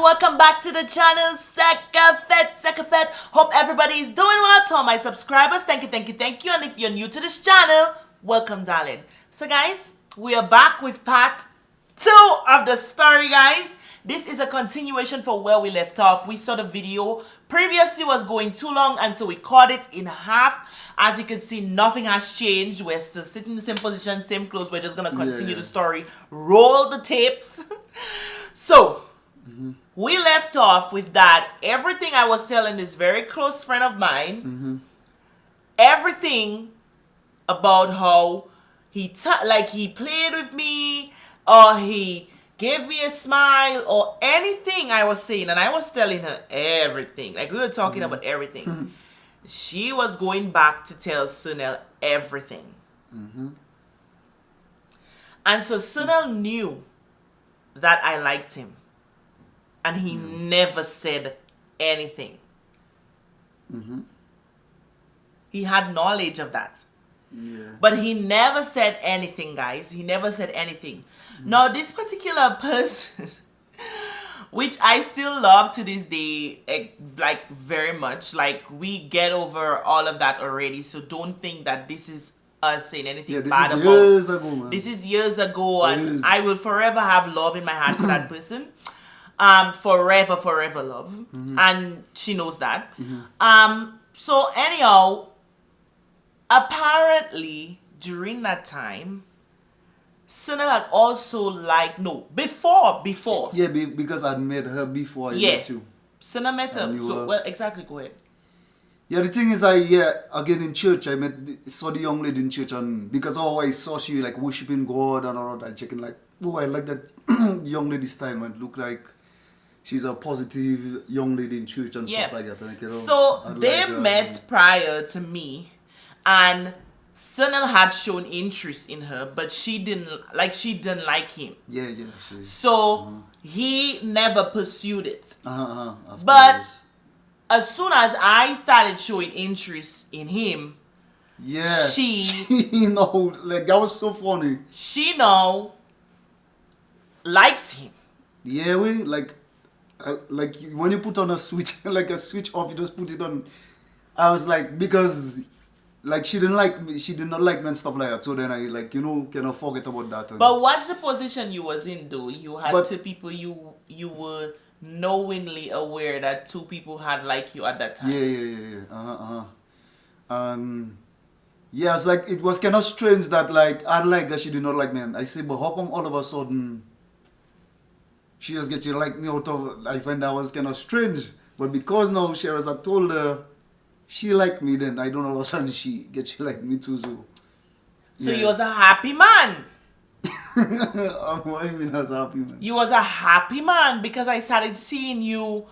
welcome back to the channel. Sekafet. Hope everybody is doing well. To all my subscribers, thank you. And if you're new to this channel, welcome, darling. So guys, we are back with part 2 of the story, guys. This is a continuation for where we left off. We saw the video previously was going too long, and so we cut it in half. As you can see, nothing has changed. We're still sitting in the same position, same clothes. We're just going to continue the story. Roll the tapes. So, we left off with that. Everything I was telling this very close friend of mine, everything about how he played with me, or he gave me a smile, or anything I was saying, and I was telling her everything. Like, we were talking about everything. She was going back to tell Sunil everything. And so Sunil knew that I liked him. And he never said anything. He had knowledge of that. But he never said anything, guys. He never said anything. Now, this particular person, which I still love to this day, like, very much. Like, we get over all of that already. So don't think that this is us saying anything bad about. Years ago, man. This is years ago, and I will forever have love in my heart for that person. Forever love. And she knows that. So anyhow, apparently during that time, Sunil had also before. Yeah, because I'd met her before I met you. Sunil met her. So, well, exactly, go ahead. Yeah, the thing is, again in church, saw the young lady in church, and because I saw she like worshiping God and all that, checking like, oh, I like that young lady style, man. Look like she's a positive young lady in church and stuff like that. And so they met prior to me, and Sunil had shown interest in her, but she didn't like him. Yeah. So he never pursued it. But as soon as I started showing interest in him, she like, that was so funny. She now liked him. Yeah, like when you put on a switch, like a switch off, you just put it on. I was like, because like she didn't like me, she did not like me and stuff like that. So then I cannot forget about that. But what's the position you was in though? You had two people you were knowingly aware that two people had liked you at that time. Yeah. It's like, it was kind of strange that like I like that she did not like me. And I say, but how come all of a sudden she just get you like me out of? I find that was kind of strange. But because now Shereza told her she liked me, then I don't know, all of a sudden she gets you like me too. So you was a happy man. What do you mean I was a happy man? You was a happy man because I started seeing you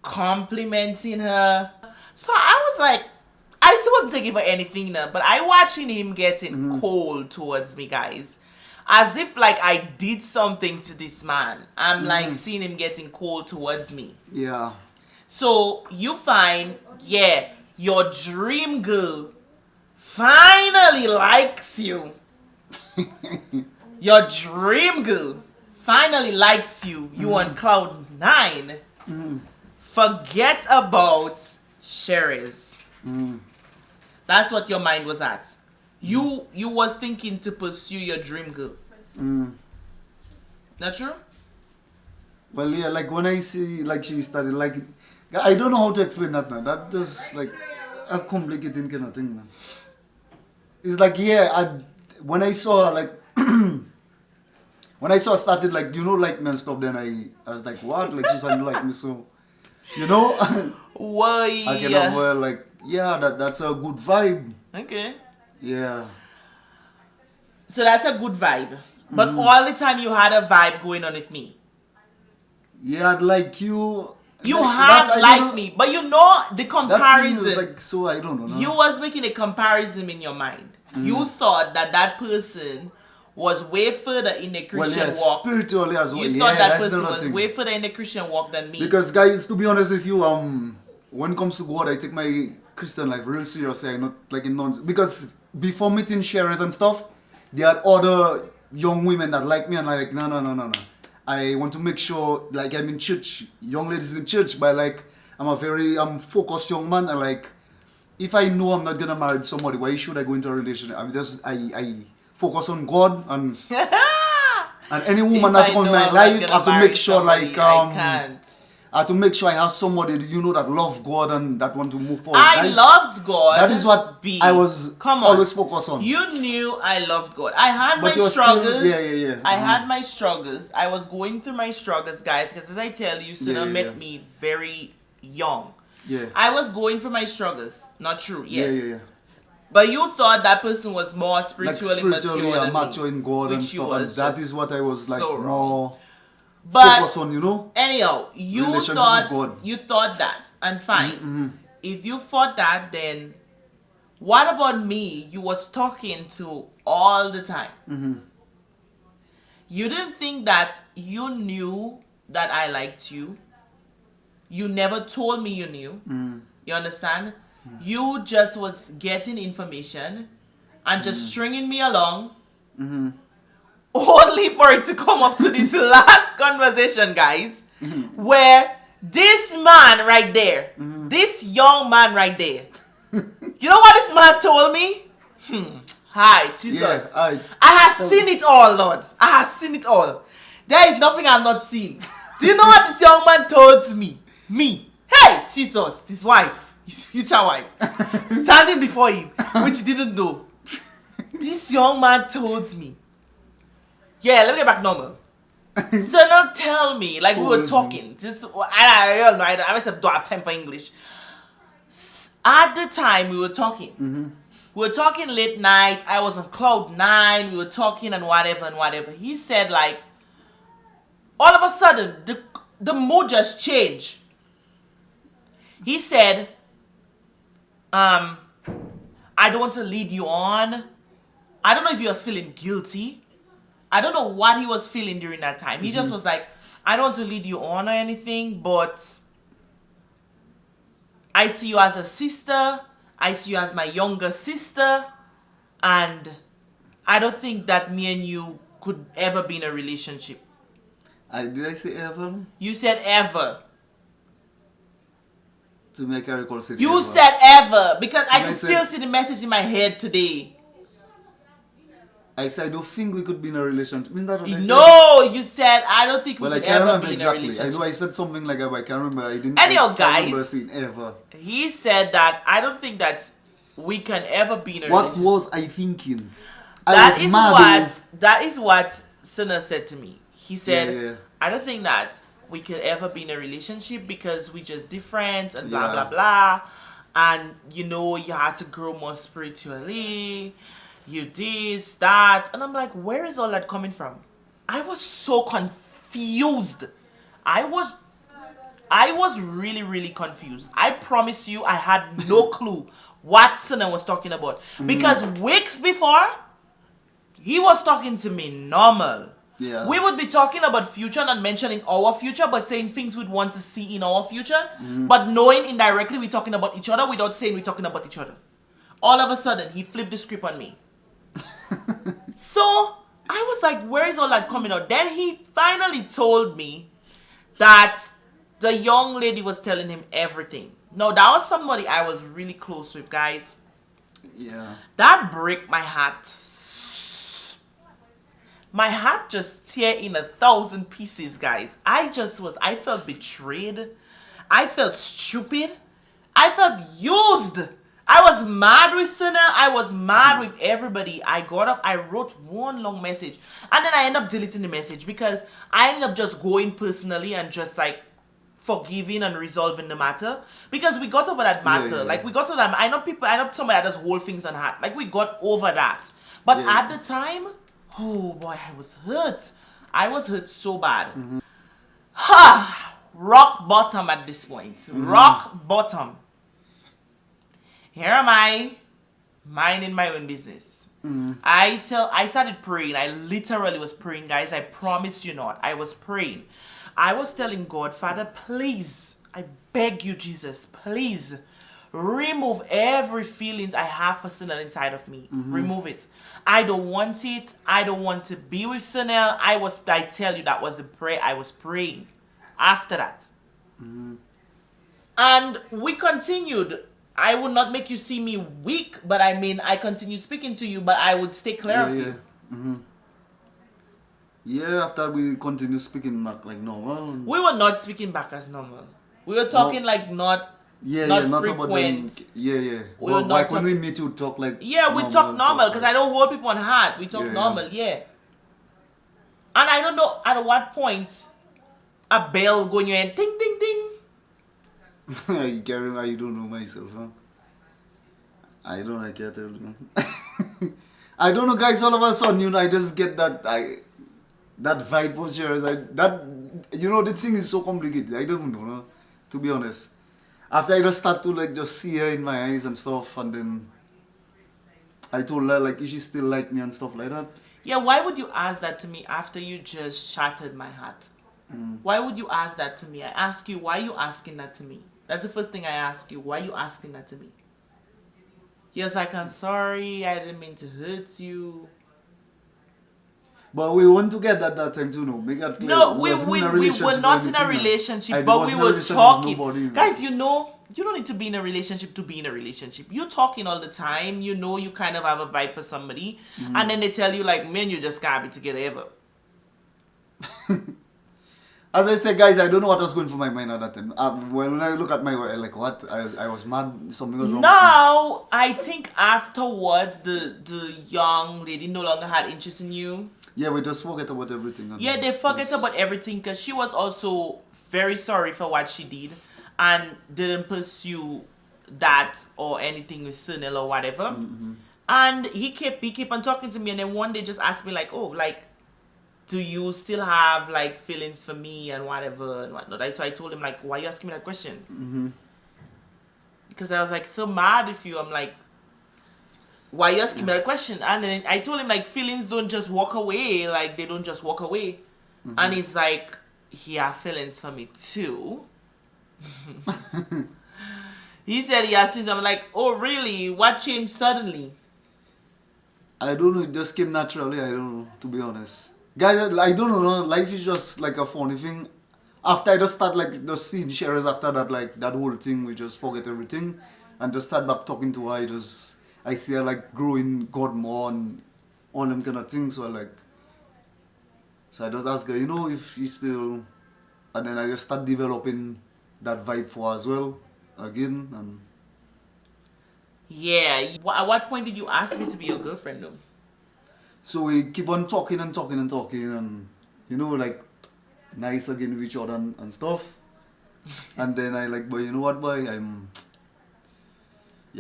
complimenting her. So I was like, I still wasn't taking for anything now, but I watching him getting cold towards me, guys. As if like I did something to this man. I'm like seeing him getting cold towards me. Yeah. So you find, your dream girl finally likes you. Your dream girl finally likes you. You on cloud 9. Forget about Sheres. That's what your mind was at. You was thinking to pursue your dream girl. Not true? Well, yeah, like when I see like she started like, I don't know how to explain that, man. That is like a complicated kind of thing, man. It's like, when I saw her, like, when I saw her started like, like me and stuff, then I was like, what? Like, she started like me, so, Why? I kind of like, that's a good vibe. Okay. Yeah. So that's a good vibe. But all the time you had a vibe going on with me. Yeah, I'd like you. You had like me, but the comparison. That like, so I don't know. No? You was making a comparison in your mind. You thought that person was way further in the Christian walk. Spiritually as well. You thought that person was way further in the Christian walk than me. Because guys, to be honest with you, when it comes to God, I take my Christian life real seriously. I'm not like in nonsense. Because before meeting Sheres and stuff, there are other young women that like me, and I'm like, no. I want to make sure, like, I'm in church, young ladies in church, but like, I'm a very focused young man, and like, if I know I'm not gonna marry somebody, why should I go into a relationship? I mean, I focus on God, and any woman If that I come in know my I'm life, not I have to gonna make marry sure, somebody, like, I can't. I have to make sure I have somebody, you know, that love God and that want to move forward. I loved God. That is what B. I was Come on. always focused on. You knew I loved God. I had But my you're struggles. still, yeah. I had my struggles. I was going through my struggles, guys, because as I tell you, Sina met me very young. Yeah. I was going through my struggles. Not true. Yes. Yeah. But you thought that person was more Like spiritually mature in God and which stuff, and that is what I was like so more But focused on, you know. anyhow, you Relationship with God. thought that, and fine. If you thought that, then what about me? You was talking to all the time. You didn't think that you knew that I liked you. You never told me you knew. You understand? You just was getting information and just stringing me along. Only for it to come up to this last conversation, guys, where this man right there, this young man right there, you know what this man told me? Hi, Jesus. Yes, I have seen it all, Lord. I have seen it all. There is nothing I've not seen. Do you know what this young man told me? Me. Hey, Jesus, this wife, his future wife, standing before him, which he didn't know. This young man told me. Yeah, let me get back normal. So now tell me, like we were talking. I don't know. I myself don't have time for English. At the time we were talking. We were talking late night. I was on cloud 9. We were talking and whatever. He said, like, all of a sudden the mood just changed. He said, I don't want to lead you on. I don't know if he was feeling guilty. I don't know what he was feeling during that time. He just was like, I don't want to lead you on or anything, but I see you as a sister. I see you as my younger sister. And I don't think that me and you could ever be in a relationship. Did I say ever? You said ever. To make a recall, you said ever. Because I can still see the message in my head today. I said, I don't think we could be in a relationship. Isn't that what I said? No, you said, I don't think we could ever be in a relationship. I know I said something like that, but I can't remember. I didn't remember saying ever. He said that, I don't think that we can ever be in a relationship. What was I thinking? That is what Sinner said to me. He said, I don't think that we could ever be in a relationship because we just different and blah, blah, blah. And, you know, you had to grow more spiritually. You this, that. And I'm like, where is all that coming from? I was so confused. I was really, really confused. I promise you, I had no clue what Sinner was talking about. Because weeks before, he was talking to me normal. Yeah. We would be talking about future, not mentioning our future, but saying things we'd want to see in our future. But knowing indirectly we're talking about each other without saying we're talking about each other. All of a sudden, he flipped the script on me. So I was like, where is all that coming out? Then he finally told me that the young lady was telling him everything. No, that was somebody I was really close with, guys. Yeah. That broke my heart. My heart just tear in 1,000 pieces, guys. I felt betrayed. I felt stupid. I felt used. I was mad with Sinner. I was mad with everybody. I got up. I wrote one long message. And then I ended up deleting the message because I ended up just going personally and just like forgiving and resolving the matter. Because we got over that matter. Yeah. Like we got over that. I know somebody that does hold things on heart. Like we got over that. But at the time, oh boy, I was hurt. I was hurt so bad. Rock bottom at this point. Rock bottom. Here am I, minding my own business. I started praying. I literally was praying, guys. I promise you not. I was praying. I was telling God, Father, please, I beg you, Jesus, please remove every feelings I have for Sunel inside of me. Remove it. I don't want it. I don't want to be with Sunel. I tell you, that was the prayer I was praying after that. And we continued. I would not make you see me weak, but I mean, I continued speaking to you, but I would stay clear of you. Yeah, after we continue speaking back like normal. We were not speaking back as normal. We were talking like not not frequent. about them. Yeah. We Well, were why not couldn't we meet to talk like? Yeah, we talk normal because I don't hold people on heart. We talk normal, yeah. And I don't know at what point a bell going your head, ding, ding, ding. You carrying I don't know myself, huh? I can't tell you. I don't know, guys. All of a sudden, you know, I just get that vibe for sure. The thing is so complicated. I don't even know, no? To be honest. After I just start to like just see her in my eyes and stuff, and then I told her like, is she still like me and stuff like that? Yeah, why would you ask that to me after you just shattered my heart? Why would you ask that to me? I ask you, why are you asking that to me? That's the first thing I ask you. Why are you asking that to me? Yes, like, I'm sorry. I didn't mean to hurt you. But we weren't together at that time too, no? Make that clear. No, we were not in a relationship, but we were talking. Guys, you know, you don't need to be in a relationship to be in a relationship. You're talking all the time. You know, you kind of have a vibe for somebody. And then they tell you, like, man, you just can't be together ever. As I said, guys, I don't know what was going through my mind at that time. When I look at my work, like, what? I was mad. Something was wrong. Now, I think afterwards, the young lady no longer had interest in you. Yeah, we just forget about everything. Yeah, they forget about everything because she was also very sorry for what she did and didn't pursue that or anything with Sunil or whatever. And he kept on talking to me, and then one day just asked me like, oh, like, do you still have like feelings for me and whatever and whatnot? So I told him like, why are you asking me that question? Because I was like so mad with you. I'm like, why are you asking me that question? And then I told him like, feelings don't just walk away. Like, they don't just walk away. And he's like, he has feelings for me too. He said he has feelings. I'm like, oh really? What changed suddenly? I don't know. It just came naturally. I don't know, to be honest. Guys, I don't know. Life is just like a funny thing. After I just start like just seeing shares after that, like that whole thing, we just forget everything and just start back talking to her. I see her like growing God more and all them kind of things. So I just ask her, you know, if she's still, and then I just start developing that vibe for her as well again. And yeah, at what point did you ask me to be your girlfriend though? so we keep on talking and you know, like nice again with each other and stuff. And then I like, but you know what, boy,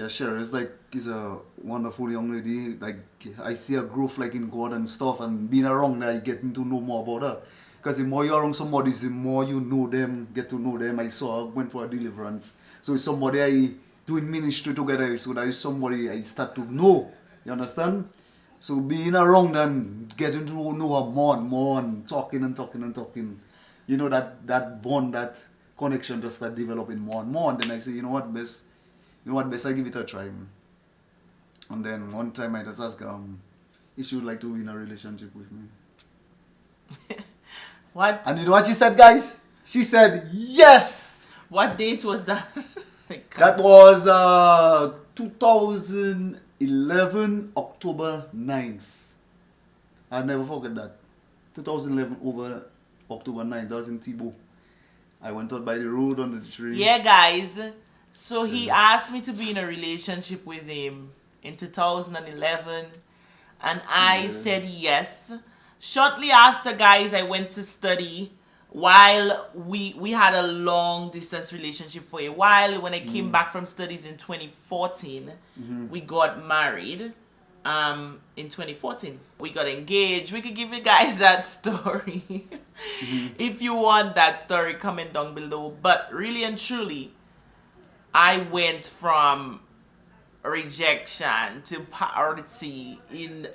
sure, it's like, he's a wonderful young lady. Like, I see her growth like in God and stuff, and being around her, I getting to know more about her. Because the more you're around somebody, the more you know them, get to know them. I saw her, went for a deliverance. So it's somebody I doing ministry together, so that is somebody I start to know. You understand? So being around and getting to know her more and more and talking. You know, that bond, that connection just start developing more and more. And then I say, you know what, best I give it a try. And then one time I just asked her if she would like to be in a relationship with me. What? And you know what she said, guys? She said yes! What date was that? That was 2011, October 9th. I'll never forget that. 2011 over October 9th. That was in Thibault. I went out by the road under the tree. Yeah, guys. So he asked me to be in a relationship with him in 2011. And I said yes. Shortly after, guys, I went to study. While we had a long distance relationship for a while. When I came back from studies in 2014, we got married. In 2014, we got engaged. We could give you guys that story. If you want that story, comment down below. But really and truly, I went from rejection to party in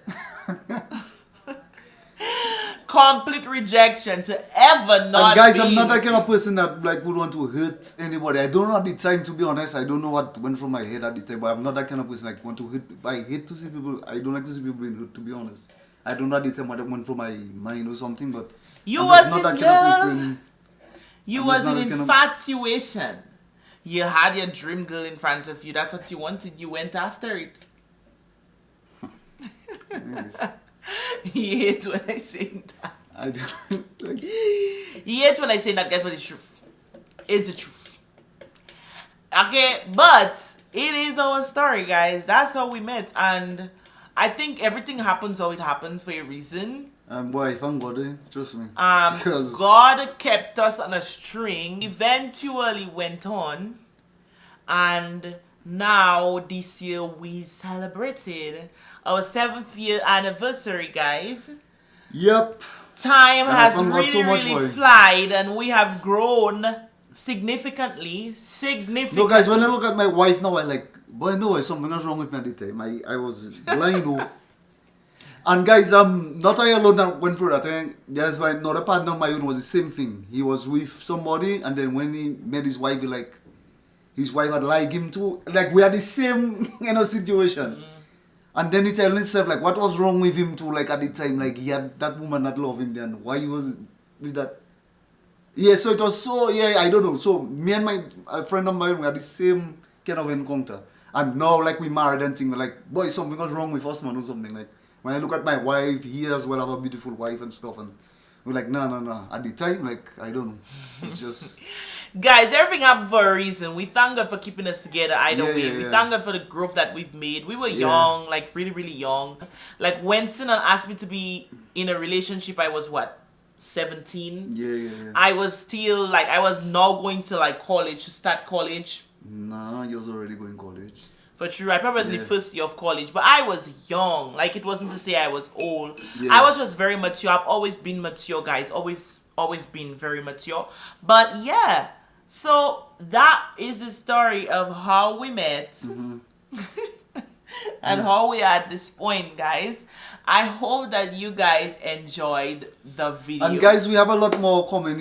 complete rejection to ever not. And guys, be I'm not that kind of person that like would want to hurt anybody. I don't know at the time, to be honest. I don't know what went through my head at the time, but I'm not that kind of person like want to hurt. I hate to see people. I don't like to see people being hurt, to be honest. I don't know at the time what went through my mind or something, but you I'm was just not in that kind of love. person. You I'm was just not in that kind of- infatuation. You had your dream girl in front of you. That's what you wanted. You went after it. You hate when I say that. I don't, like, You hate when I say that, guys, but it's truth. It's the truth. Okay, but it is our story, guys. That's how we met, and I think everything happens how it happens for a reason. boy, thank God, trust me. Because God kept us on a string, eventually went on, and now this year we celebrated our 7th year anniversary, guys. Yep. Time And I has thank God really, so much really for it. flied, and we have grown significantly. No, guys, when I look at my wife now, I like, boy, no, something was wrong with me at the time. I was blind, though. And guys, not I alone that went through that. There's my another partner of my own was the same thing. He was with somebody, and then when he met his wife, his wife had liked him too. Like, we had the same situation. And then he tell himself, like, what was wrong with him too, like, at the time, like, he had that woman that loved him then. Why he was with that? Yeah, so it was so, yeah, I don't know. So, me and a friend of mine, we had the same kind of encounter. And now, like, we married and things, like, boy, something was wrong with us, man, or something. Like, when I look at my wife, he as well have a beautiful wife and stuff, and we're like, no. At the time, like, I don't know. It's just... Guys, everything happened for a reason. We thank God for keeping us together either way. We yeah. thank God for the growth that we've made. We were young, like really, really young. Like when Sinan asked me to be in a relationship, I was what? 17? Yeah. I was still like, I was now going to like college, start college. Nah, you was already going college. For true, I probably was in the first year of college, but I was young. Like it wasn't to say I was old. Yeah. I was just very mature. I've always been mature, guys. Always been very mature. But yeah, so that is the story of how we met and how we are at this point, guys. I hope that you guys enjoyed the video. And guys, we have a lot more coming,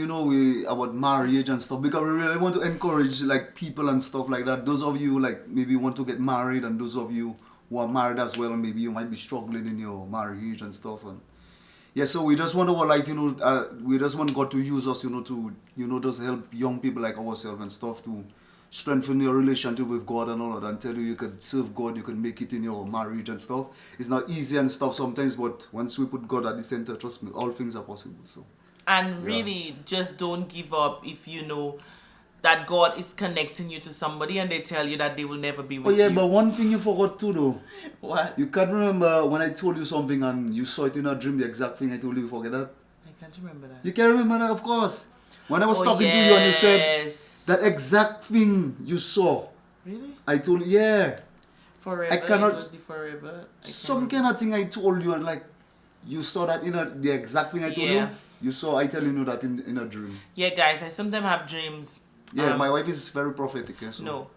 about marriage and stuff, because we really want to encourage like people and stuff like that. Those of you like maybe want to get married, and those of you who are married as well, and maybe you might be struggling in your marriage and stuff. And yeah, so we just want our life, we just want God to use us, to just help young people like ourselves and stuff to strengthen your relationship with God and all that, and tell you can serve God, you can make it in your marriage and stuff. It's not easy and stuff sometimes, but once we put God at the center, trust me, all things are possible. So, and really, just don't give up if you know that God is connecting you to somebody and they tell you that they will never be with you. Oh yeah, but one thing you forgot too though. What? You can't remember when I told you something and you saw it in a dream, the exact thing I told you, you forget that? I can't remember that. You can't remember that, of course. When I was talking to you and you said that exact thing you saw. Really? I told you, yeah. Forever. I cannot. It was the forever. Some kind of thing I told you, and like you saw that the exact thing I told you. You saw I telling you that in a dream. Yeah, guys, I sometimes have dreams. Yeah, my wife is very prophetic. So. No.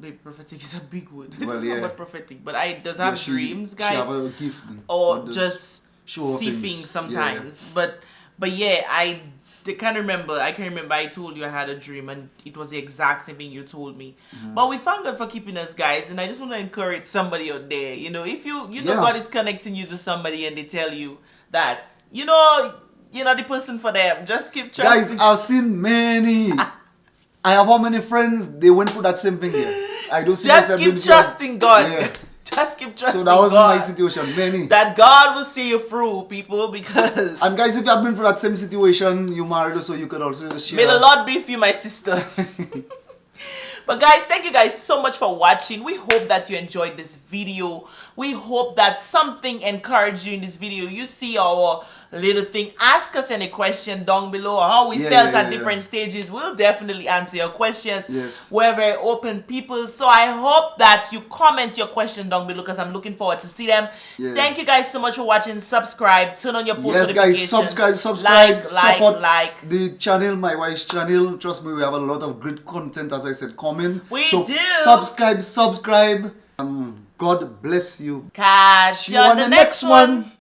Babe, prophetic is a big word. Well, I don't know what prophetic, but I does have dreams, guys. She have a gift. Or just see things sometimes. Yeah. But yeah, I can't remember. I can remember I told you I had a dream and it was the exact same thing you told me. But we thank God for keeping us, guys, and I just want to encourage somebody out there. If you know God is connecting you to somebody and they tell you that you're not the person for them, just keep trusting. Guys, I've seen many. I have how many friends they went through that same thing here. I don't see just keep trusting God. Yeah. Just keep trusting God. So that was my situation. Many. That God will see you through, people, because... And guys, if you have been through that same situation, you married, so you could also share. May the Lord be with you, my sister. But guys, thank you guys so much for watching. We hope that you enjoyed this video. We hope that something encouraged you in this video. You see our little thing. Ask us any question down below, how we felt at different stages. We'll definitely answer your questions. Yes. We're very open people. So I hope that you comment your question down below because I'm looking forward to see them. Yeah. Thank you guys so much for watching. Subscribe. Turn on your post notifications. Yes, guys. Subscribe. Support like the channel, my wife's channel. Trust me, we have a lot of great content, as I said. Comment. We do. Subscribe. God bless you. Catch you on the next one.